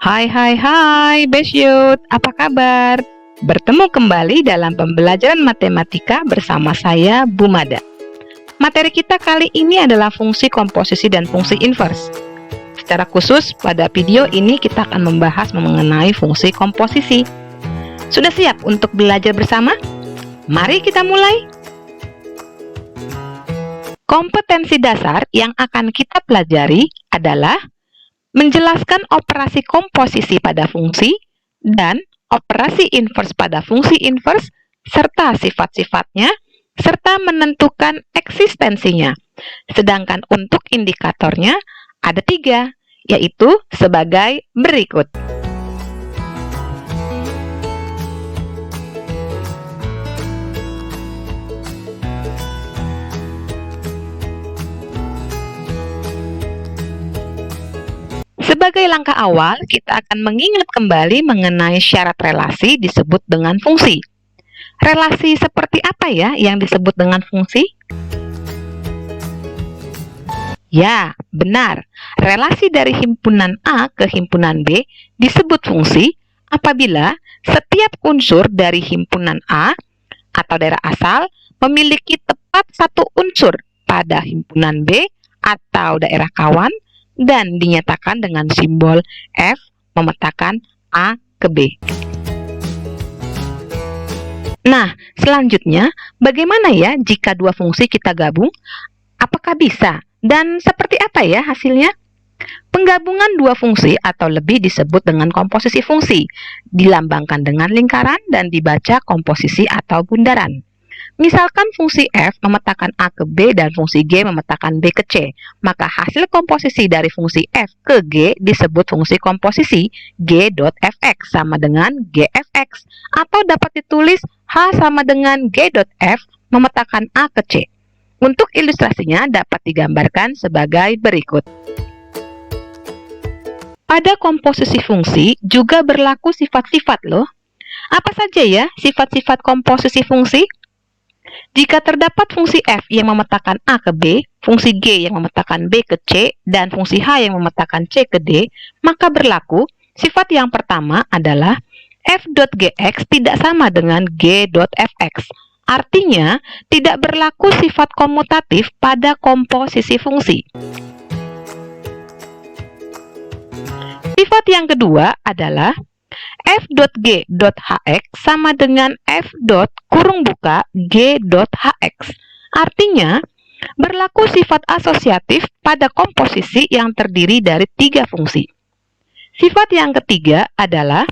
Hai Besyut, apa kabar? Bertemu kembali dalam pembelajaran matematika bersama saya, Bu Mada. Materi kita kali ini adalah fungsi komposisi dan fungsi invers. Secara khusus, pada video ini kita akan membahas mengenai fungsi komposisi. Sudah siap untuk belajar bersama? Mari kita mulai! Kompetensi dasar yang akan kita pelajari adalah menjelaskan operasi komposisi pada fungsi dan operasi invers pada fungsi invers serta sifat-sifatnya serta menentukan eksistensinya. Sedangkan untuk indikatornya ada 3, yaitu sebagai berikut. Sebagai langkah awal, kita akan mengingat kembali mengenai syarat relasi disebut dengan fungsi. Relasi seperti apa ya yang disebut dengan fungsi? Ya, benar. Relasi dari himpunan A ke himpunan B disebut fungsi apabila setiap unsur dari himpunan A atau daerah asal memiliki tepat satu unsur pada himpunan B atau daerah kawan dan dinyatakan dengan simbol F memetakan A ke B. Nah, selanjutnya, bagaimana ya jika dua fungsi kita gabung? Apakah bisa? Dan seperti apa ya hasilnya? Penggabungan dua fungsi atau lebih disebut dengan komposisi fungsi, dilambangkan dengan lingkaran dan dibaca komposisi atau bundaran. Misalkan fungsi F memetakan A ke B dan fungsi G memetakan B ke C, maka hasil komposisi dari fungsi F ke G disebut fungsi komposisi G.Fx sama dengan Gfx, atau dapat ditulis H sama dengan G.F memetakan A ke C. Untuk ilustrasinya dapat digambarkan sebagai berikut. Pada komposisi fungsi juga berlaku sifat-sifat loh. Apa saja ya sifat-sifat komposisi fungsi? Jika terdapat fungsi F yang memetakan A ke B, fungsi G yang memetakan B ke C, dan fungsi H yang memetakan C ke D, maka berlaku sifat yang pertama adalah F.Gx tidak sama dengan G.Fx. Artinya, tidak berlaku sifat komutatif pada komposisi fungsi. Sifat yang kedua adalah F.G.Hx sama dengan F.G.Hx. Artinya, berlaku sifat asosiatif pada komposisi yang terdiri dari 3 fungsi. Sifat yang ketiga adalah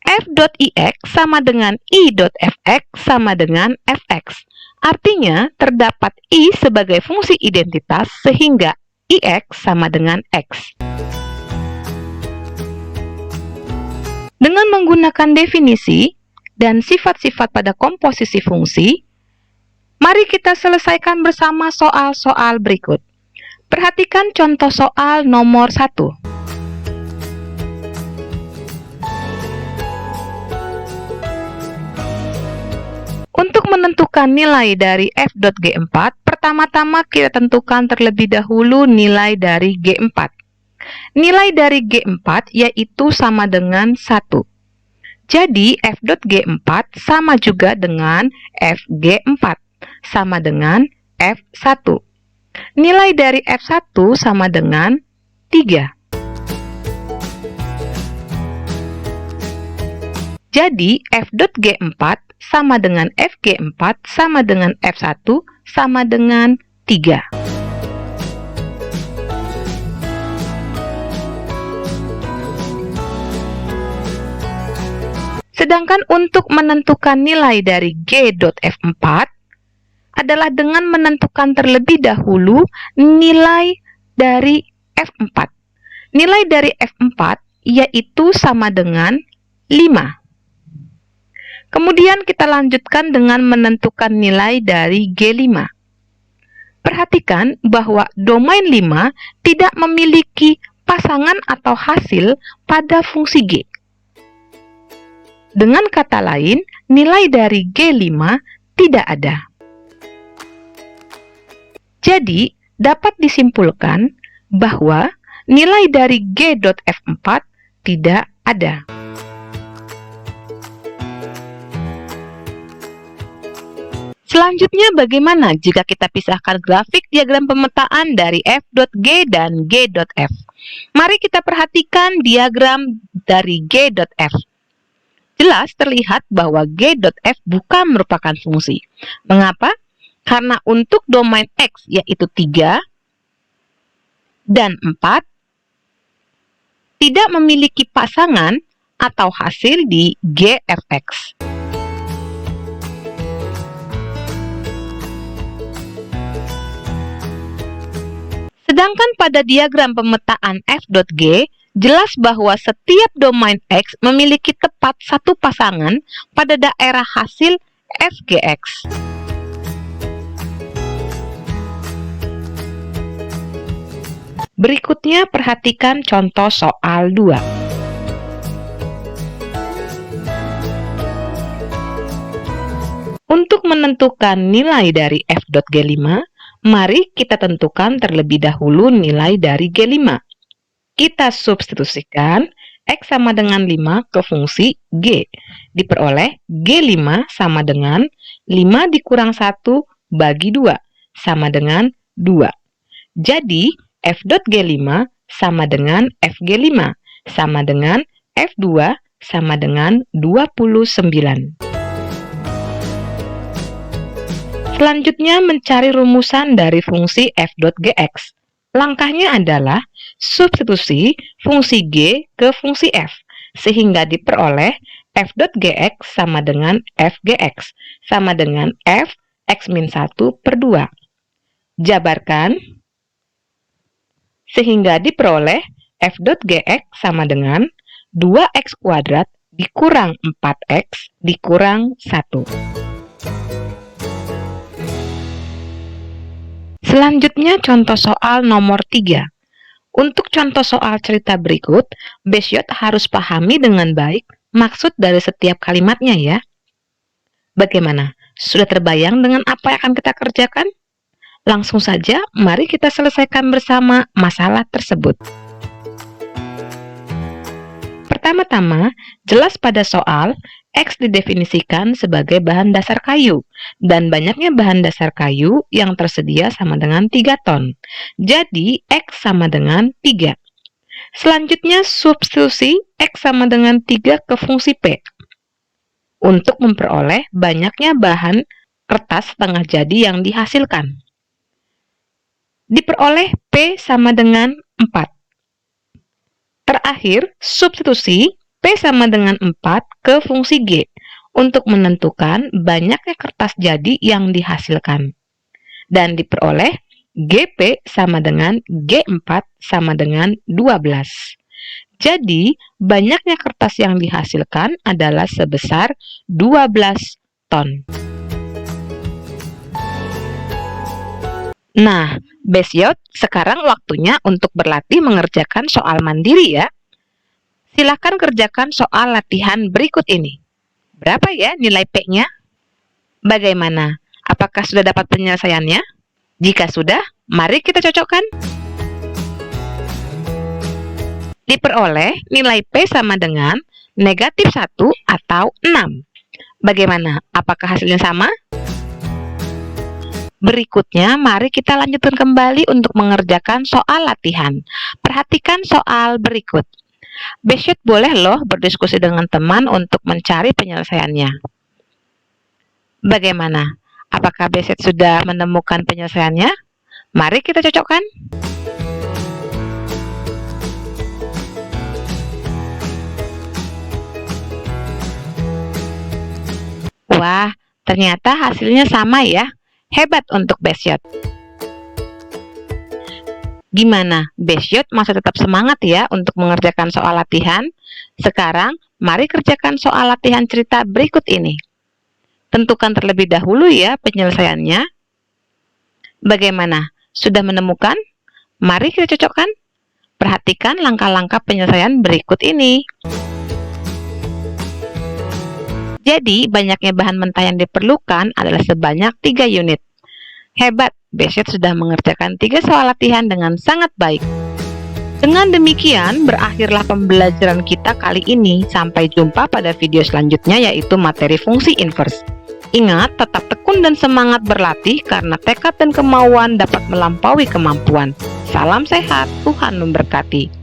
F.Ix sama dengan I.Fx sama dengan Fx. Artinya, terdapat I sebagai fungsi identitas sehingga Ix sama dengan X. Dengan menggunakan definisi dan sifat-sifat pada komposisi fungsi, mari kita selesaikan bersama soal-soal berikut. Perhatikan contoh soal nomor 1. Untuk menentukan nilai dari F.G4, pertama-tama kita tentukan terlebih dahulu nilai dari G4. Nilai dari G4 yaitu sama dengan 1. Jadi, F.G4 sama juga dengan Fg4, sama dengan F1. Nilai dari F1 sama dengan 3. Jadi, F.G4 sama dengan Fg4 sama dengan F1 sama dengan 3. Sedangkan untuk menentukan nilai dari G.F4 adalah dengan menentukan terlebih dahulu nilai dari F4. Nilai dari F4 yaitu sama dengan 5. Kemudian kita lanjutkan dengan menentukan nilai dari G5. Perhatikan bahwa domain 5 tidak memiliki pasangan atau hasil pada fungsi G. Dengan kata lain, nilai dari G5 tidak ada. Jadi, dapat disimpulkan bahwa nilai dari G.F4 tidak ada. Selanjutnya, bagaimana jika kita pisahkan grafik diagram pemetaan dari F.G dan G.F? Mari kita perhatikan diagram dari G.F. Jelas terlihat bahwa G.F bukan merupakan fungsi. Mengapa? Karena untuk domain X yaitu 3 dan 4 tidak memiliki pasangan atau hasil di GFX. Sedangkan pada diagram pemetaan F.G, jelas bahwa setiap domain X memiliki tepat satu pasangan pada daerah hasil FGX. Berikutnya perhatikan contoh soal 2. Untuk menentukan nilai dari F.G5, mari kita tentukan terlebih dahulu nilai dari G5. Kita substitusikan X sama dengan 5 ke fungsi G. Diperoleh G5 sama dengan 5 dikurang 1 bagi 2, sama dengan 2. Jadi, F.G5 sama dengan Fg5, sama dengan F2 sama dengan 29. Selanjutnya mencari rumusan dari fungsi F.Gx. Langkahnya adalah substitusi fungsi G ke fungsi F, sehingga diperoleh F.Gx sama dengan Fgx, sama dengan F X-1 per 2. Jabarkan, sehingga diperoleh F.Gx sama dengan 2x kuadrat dikurang 4x dikurang 1. Selanjutnya contoh soal nomor 3. Untuk contoh soal cerita berikut, Besyot harus pahami dengan baik maksud dari setiap kalimatnya ya. Bagaimana? Sudah terbayang dengan apa yang akan kita kerjakan? Langsung saja, mari kita selesaikan bersama masalah tersebut. Pertama-tama, jelas pada soal, X didefinisikan sebagai bahan dasar kayu, dan banyaknya bahan dasar kayu yang tersedia sama dengan 3 ton. Jadi, X sama dengan 3. Selanjutnya, substitusi X sama dengan 3 ke fungsi P untuk memperoleh banyaknya bahan kertas setengah jadi yang dihasilkan. Diperoleh P sama dengan 4. Terakhir, substitusi P sama dengan 4 ke fungsi G untuk menentukan banyaknya kertas jadi yang dihasilkan. Dan diperoleh GP sama dengan G4 sama dengan 12. Jadi, banyaknya kertas yang dihasilkan adalah sebesar 12 ton. Nah, Besyot, sekarang waktunya untuk berlatih mengerjakan soal mandiri ya. Silakan kerjakan soal latihan berikut ini. Berapa ya nilai P-nya? Bagaimana? Apakah sudah dapat penyelesaiannya? Jika sudah, mari kita cocokkan. Diperoleh nilai P sama dengan negatif 1 atau 6. Bagaimana? Apakah hasilnya sama? Berikutnya, mari kita lanjutkan kembali untuk mengerjakan soal latihan. Perhatikan soal berikut. Besyot boleh loh berdiskusi dengan teman untuk mencari penyelesaiannya. Bagaimana? Apakah Besyot sudah menemukan penyelesaiannya? Mari kita cocokkan. Wah, ternyata hasilnya sama ya. Hebat untuk Besyot. Gimana? Besyot masih tetap semangat ya untuk mengerjakan soal latihan? Sekarang, mari kerjakan soal latihan cerita berikut ini. Tentukan terlebih dahulu ya penyelesaiannya. Bagaimana? Sudah menemukan? Mari kita cocokkan. Perhatikan langkah-langkah penyelesaian berikut ini. Jadi, banyaknya bahan mentah yang diperlukan adalah sebanyak 3 unit. Hebat, Besyot sudah mengerjakan 3 soal latihan dengan sangat baik. Dengan demikian, berakhirlah pembelajaran kita kali ini. Sampai jumpa pada video selanjutnya, yaitu materi fungsi inverse. Ingat, tetap tekun dan semangat berlatih karena tekad dan kemauan dapat melampaui kemampuan. Salam sehat, Tuhan memberkati.